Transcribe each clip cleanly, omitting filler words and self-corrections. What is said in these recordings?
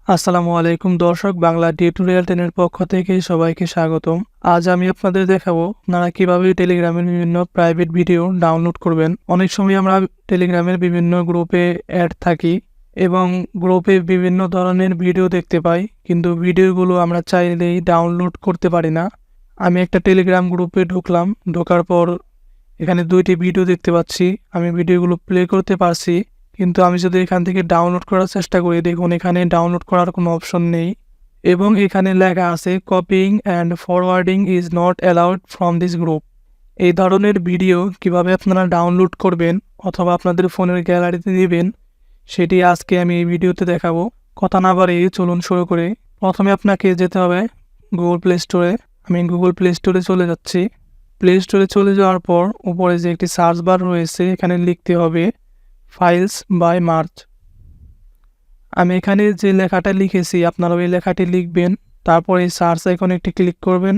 আসসালামু আলাইকুম দর্শক, বাংলা টিউটোরিয়াল 10 এর পক্ষ থেকে সবাইকে স্বাগতম। আজ আমি আপনাদের দেখাবো আপনারা কিভাবে টেলিগ্রামের বিভিন্ন প্রাইভেট ভিডিও ডাউনলোড করবেন। অনেক সময় আমরা টেলিগ্রামের বিভিন্ন গ্রুপে অ্যাড থাকি এবং গ্রুপে বিভিন্ন ধরনের ভিডিও দেখতে পাই, কিন্তু ভিডিওগুলো আমরা চাইলেই ডাউনলোড করতে পারি না। আমি একটা টেলিগ্রাম গ্রুপে ঢুকলাম, ঢোকার পর এখানে 2টি ভিডিও দেখতে পাচ্ছি। আমি ভিডিওগুলো প্লে করতে পারছি, কিন্তু আমি যদি এখান থেকে ডাউনলোড করার চেষ্টা করি, দেখুন এখানে ডাউনলোড করার কোনো অপশন নেই এবং এখানে লেখা আছে copying and forwarding is not allowed from this group. এই ধরনের ভিডিও কিভাবে আপনারা ডাউনলোড করবেন অথবা আপনাদের ফোনের গ্যালারিতে দিবেন, সেটি আজকে আমি এই ভিডিওতে দেখাবো। কথা না বাড়িয়ে চলুন শুরু করে। প্রথমে আপনাকে যেতে হবে গুগল প্লে স্টোরে। আমি গুগল প্লে স্টোরে চলে যাচ্ছি। প্লে স্টোরে চলে যাওয়ার পর উপরে যে একটি সার্চ বার রয়েছে, এখানে লিখতে হবে ফাইলস বাই মার্চ। আমি এখানে যে লেখাটা লিখেছি আপনারা ওই লেখাটি লিখবেন, তারপর এই সার্চ আইকনে একটি ক্লিক করবেন।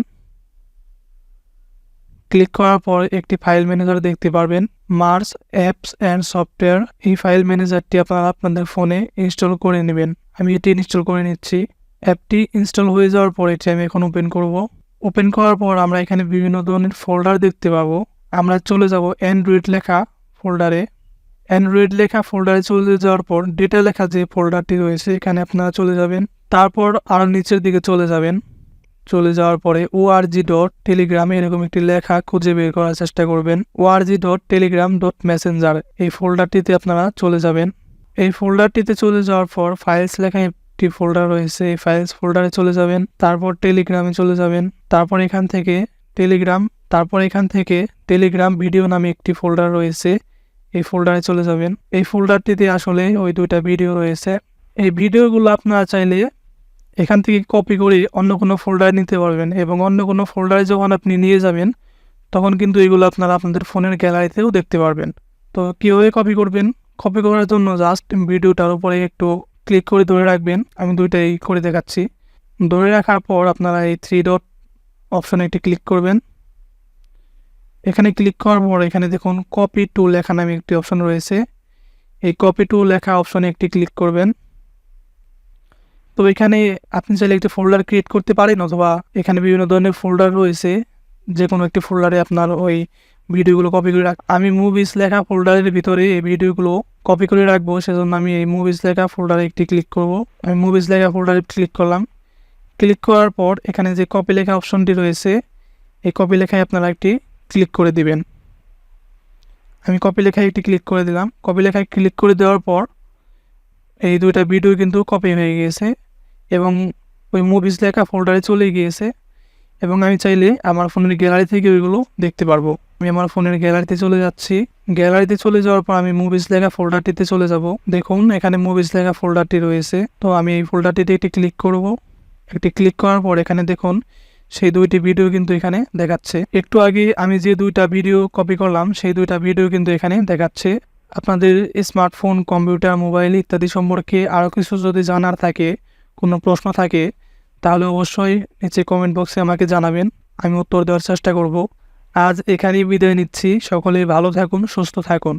ক্লিক করার পর একটি ফাইল ম্যানেজার দেখতে পারবেন, মার্চ অ্যাপস অ্যান্ড সফটওয়্যার। এই ফাইল ম্যানেজারটি আপনারা আপনাদের ফোনে ইনস্টল করে নেবেন। আমি এটি ইনস্টল করে নিচ্ছি। অ্যাপটি ইনস্টল হয়ে যাওয়ার পর এটি আমি এখন ওপেন করব। ওপেন করার পর আমরা এখানে বিভিন্ন ধরনের ফোল্ডার দেখতে পাবো। আমরা চলে যাব অ্যান্ড্রয়েড লেখা ফোল্ডারে। অ্যান্ড্রয়েড লেখা ফোল্ডারে চলে যাওয়ার পর ডেটা লেখা যে ফোল্ডারটি রয়েছে এখানে আপনারা চলে যাবেন। তারপর আরও নিচের দিকে চলে যাবেন। চলে যাওয়ার পরে org.telegram এরকম একটি লেখা খুঁজে বের করার চেষ্টা করবেন। org.telegram.messenger এই ফোল্ডারটিতে আপনারা চলে যাবেন। এই ফোল্ডারটিতে চলে যাওয়ার পর ফাইলস লেখা একটি ফোল্ডার রয়েছে, এই ফাইলস ফোল্ডারে চলে যাবেন। তারপর টেলিগ্রামে চলে যাবেন। তারপর এখান থেকে টেলিগ্রাম ভিডিও নামে একটি ফোল্ডার রয়েছে, এই ফোল্ডারে চলে যাবেন। এই ফোল্ডারটিতে আসলে ওই 2টা ভিডিও রয়েছে। এই ভিডিওগুলো আপনারা চাইলে এখান থেকে কপি করে অন্য কোনো ফোল্ডারে নিতে পারবেন এবং অন্য কোনো ফোল্ডারে যখন আপনি নিয়ে যাবেন তখন কিন্তু এগুলো আপনারা আপনাদের ফোনের গ্যালারিতেও দেখতে পারবেন। তো কীভাবে কপি করবেন? কপি করার জন্য জাস্ট ভিডিওটার উপরে একটু ক্লিক করে ধরে রাখবেন। আমি 2টাই করে দেখাচ্ছি। ধরে রাখার পর আপনারা এই 3 ডট অপশনে একটি ক্লিক করবেন। এখানে ক্লিক করার পর এখানে দেখুন কপি টু লেখা নামে একটি অপশন রয়েছে, এই কপি টু লেখা অপশনে একটি ক্লিক করবেন। তো এখানে আপনি চাইলে একটি ফোল্ডার ক্রিয়েট করতে পারেন অথবা এখানে বিভিন্ন ধরনের ফোল্ডার রয়েছে, যে কোনো একটি ফোল্ডারে আপনার ওই ভিডিওগুলো কপি করে আমি মুভিস লেখা ফোল্ডারের ভিতরে এই ভিডিওগুলো কপি করে রাখবো, সেজন্য আমি এই মুভিস লেখা ফোল্ডারে একটি ক্লিক করব। আমি মুভিস লেখা ফোল্ডারে ক্লিক করলাম। ক্লিক করার পর এখানে যে কপি লেখা অপশনটি রয়েছে, এই কপি লেখায় আপনারা একটি ক্লিক করে দিবেন। আমি কপি লেখায় একটি ক্লিক করে দিলাম। কপি লেখায় ক্লিক করে দেওয়ার পর এই 2টা ভিডিও কিন্তু কপি হয়ে গিয়েছে এবং ওই মুভিস লেখা ফোল্ডারে চলে গিয়েছে এবং আমি চাইলে আমার ফোনের গ্যালারি থেকে ওইগুলো দেখতে পারবো। আমি আমার ফোনের গ্যালারিতে চলে যাচ্ছি। গ্যালারিতে চলে যাওয়ার পর আমি মুভিস লেখা ফোল্ডারটিতে চলে যাব। দেখুন এখানে মুভিস লেখা ফোল্ডারটি রয়েছে, তো আমি এই ফোল্ডারটিতে একটি ক্লিক করব। একটি ক্লিক করার পর এখানে দেখুন সেই 2টি ভিডিও কিন্তু এখানে দেখাচ্ছে। একটু আগে আমি যে 2টা ভিডিও কপি করলাম সেই 2টা ভিডিও কিন্তু এখানে দেখাচ্ছে। আপনাদের স্মার্টফোন, কম্পিউটার, মোবাইল ইত্যাদি সম্পর্কে আরও কিছু যদি জানার থাকে, কোনো প্রশ্ন থাকে, তাহলে অবশ্যই নিচে কমেন্ট বক্সে আমাকে জানাবেন, আমি উত্তর দেওয়ার চেষ্টা করব। আজ এখানেই বিদায় নিচ্ছি। সকলেই ভালো থাকুন, সুস্থ থাকুন।